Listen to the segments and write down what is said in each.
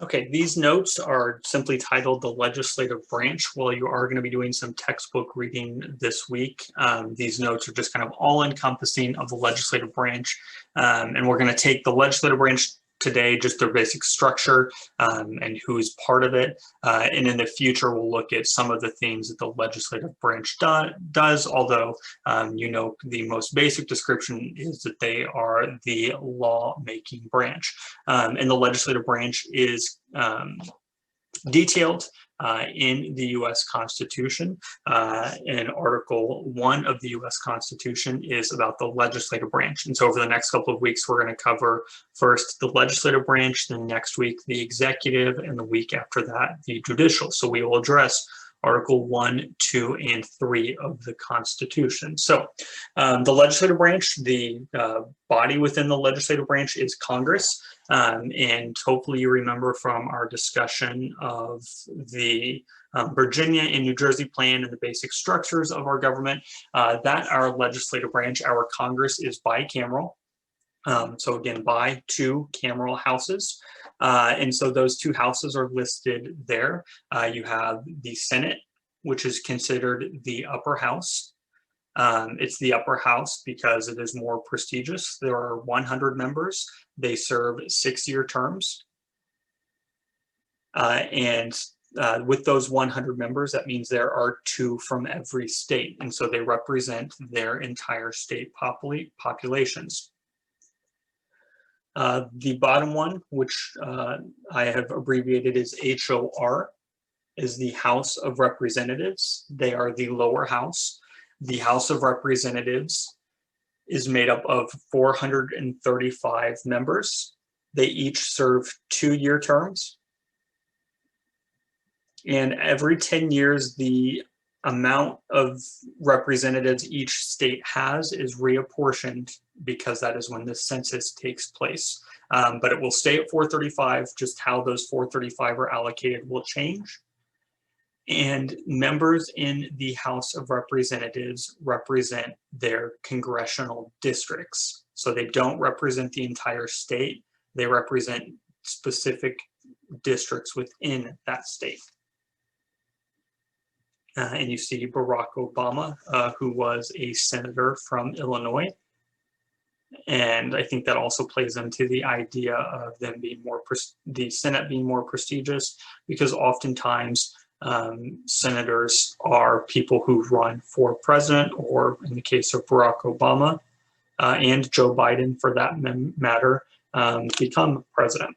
Okay, these notes are simply titled the legislative branch. Well, you are going to be doing some textbook reading this week. These notes are just kind of all encompassing of the legislative branch. And we're going to take the legislative branch today, just their basic structure and who is part of it. And in the future, we'll look at some of the things that the legislative branch does, although the most basic description is that they are the lawmaking branch. And the legislative branch is detailed in the U.S. Constitution. And Article 1 of the U.S. Constitution is about the legislative branch. And so over the next couple of weeks, we're going to cover first the legislative branch, then next week the executive, and the week after that the judicial. So we will address Article 1, 2, and 3 of the Constitution. So the legislative branch, the body within the legislative branch is Congress. And hopefully you remember from our discussion of the Virginia and New Jersey plan and the basic structures of our government, that our legislative branch, our Congress, is bicameral. So again, by two cameral houses. And so those two houses are listed there. You have the Senate, which is considered the upper house. It's the upper house because it is more prestigious. There are 100 members. They serve 6-year terms. With those 100 members, that means there are 2 from every state. And so they represent their entire state populations. The bottom one, which I have abbreviated as HOR, is the House of Representatives. They are the lower house. The House of Representatives is made up of 435 members. They each serve 2-year terms. And every 10 years, the amount of representatives each state has is reapportioned because that is when the census takes place. But it will stay at 435, just how those 435 are allocated will change. And members in the House of Representatives represent their congressional districts. So they don't represent the entire state, they represent specific districts within that state. And you see Barack Obama, who was a senator from Illinois. And I think that also plays into the idea of them being the Senate being more prestigious, because oftentimes senators are people who run for president, or in the case of Barack Obama and Joe Biden for that matter, become president.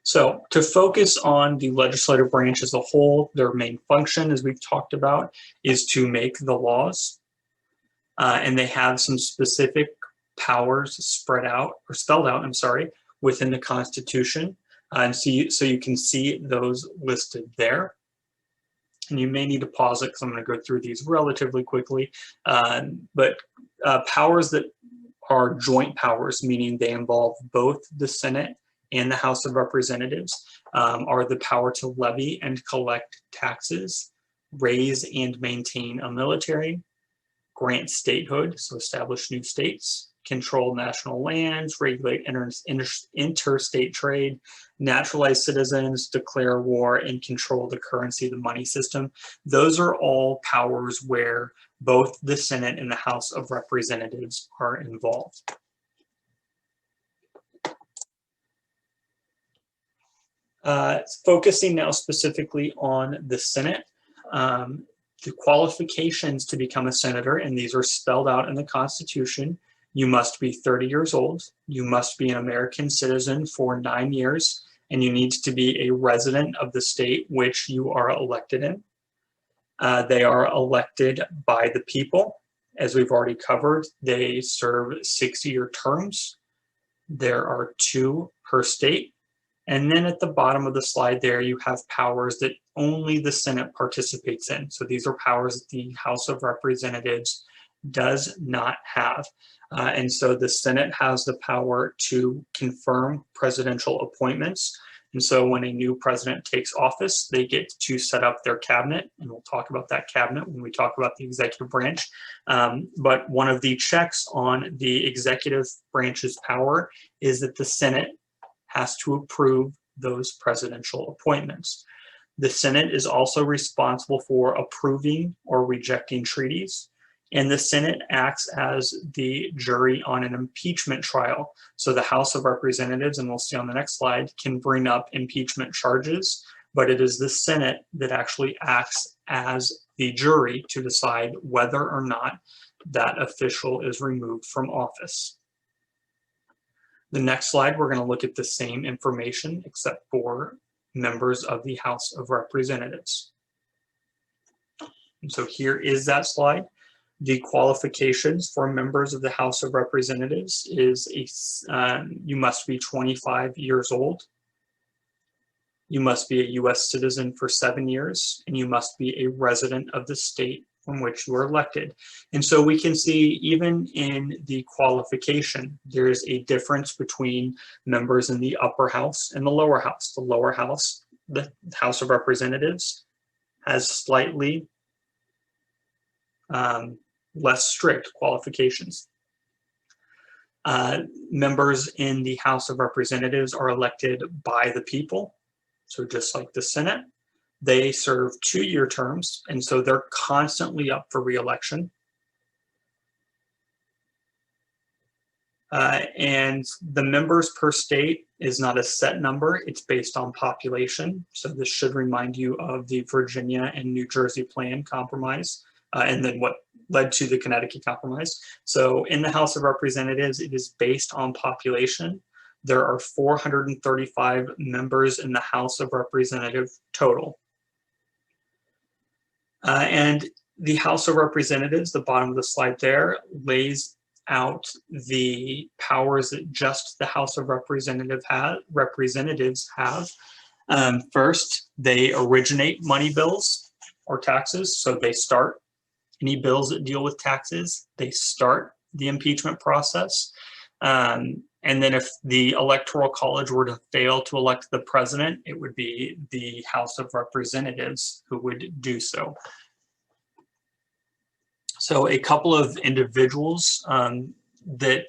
So to focus on the legislative branch as a whole, their main function, as we've talked about, is to make the laws. And they have some specific powers spelled out, within the Constitution. And so you can see those listed there. And you may need to pause it because I'm going to go through these relatively quickly. But powers that are joint powers, meaning they involve both the Senate and the House of Representatives, are the power to levy and collect taxes, raise and maintain a military, grant statehood, so establish new states, control national lands, regulate interstate trade, naturalize citizens, declare war, and control the currency, the money system. Those are all powers where both the Senate and the House of Representatives are involved. Focusing now specifically on the Senate, the qualifications to become a senator, and these are spelled out in the Constitution. You must be 30 years old, you must be an American citizen for 9 years, and you need to be a resident of the state which you are elected in. They are elected by the people. As we've already covered, they serve 6-year terms. There are 2 per state. And then at the bottom of the slide there, you have powers that only the Senate participates in. So these are powers that the House of Representatives does not have. And so the Senate has the power to confirm presidential appointments. And so when a new president takes office, they get to set up their cabinet, and we'll talk about that cabinet when we talk about the executive branch. But one of the checks on the executive branch's power is that the Senate has to approve those presidential appointments. The Senate is also responsible for approving or rejecting treaties, and the Senate acts as the jury on an impeachment trial. So the House of Representatives, and we'll see on the next slide, can bring up impeachment charges, but it is the Senate that actually acts as the jury to decide whether or not that official is removed from office. The next slide, we're going to look at the same information except for members of the House of Representatives. And so here is that slide. The qualifications for members of the House of Representatives is you must be 25 years old. You must be a U.S. citizen for 7 years, and you must be a resident of the state from which you are elected. And so we can see even in the qualification, there's a difference between members in the upper house and the lower house. The lower house, the House of Representatives, has slightly less strict qualifications. Members in the House of Representatives are elected by the people. So just like the Senate, they serve 2-year terms, and so they're constantly up for re-election. And the members per state is not a set number, it's based on population. So this should remind you of the Virginia and New Jersey Plan compromise, and then what led to the Connecticut Compromise. So in the House of Representatives, it is based on population. There are 435 members in the House of Representatives total. And the House of Representatives, the bottom of the slide there, lays out the powers that just the House of Representatives have. First, they originate money bills or taxes, so they start any bills that deal with taxes. They start the impeachment process. And then if the Electoral College were to fail to elect the president, it would be the House of Representatives who would do so. So a couple of individuals that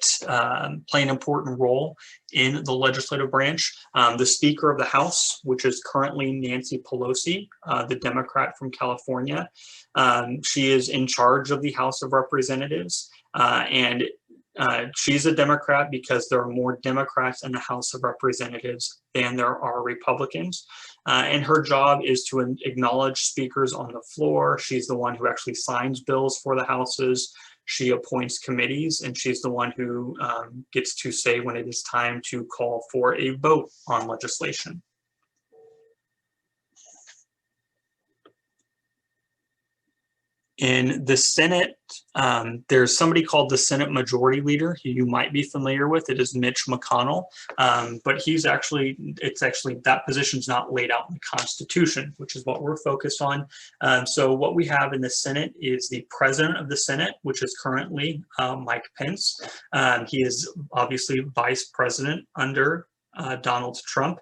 play an important role in the legislative branch. The Speaker of the House, which is currently Nancy Pelosi, the Democrat from California. She is in charge of the House of Representatives, and she's a Democrat because there are more Democrats in the House of Representatives than there are Republicans. And her job is to acknowledge speakers on the floor. She's the one who actually signs bills for the houses. She appoints committees, and she's the one who gets to say when it is time to call for a vote on legislation. In the Senate, there's somebody called the Senate Majority Leader who you might be familiar with. It is Mitch McConnell, but that position's not laid out in the Constitution, which is what we're focused on. So what we have in the Senate is the President of the Senate, which is currently Mike Pence. He is obviously Vice President under Donald Trump.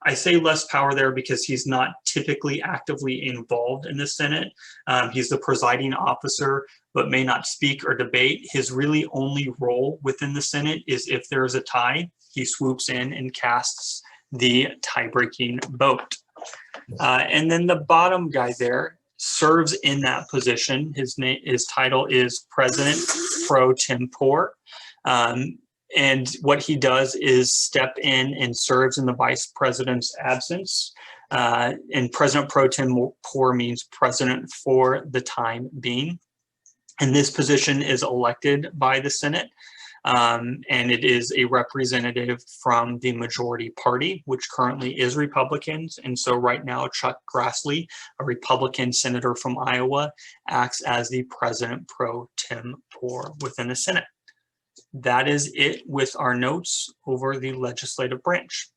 I say less power there because he's not typically actively involved in the Senate. He's the presiding officer, but may not speak or debate. His really only role within the Senate is if there is a tie, he swoops in and casts the tie-breaking vote. And then the bottom guy there serves in that position. His title is President Pro Tempore. And what he does is step in and serves in the vice president's absence. And President Pro Tempore means president for the time being. And this position is elected by the Senate. And it is a representative from the majority party, which currently is Republicans. And so right now, Chuck Grassley, a Republican senator from Iowa, acts as the President Pro Tempore within the Senate. That is it with our notes over the legislative branch.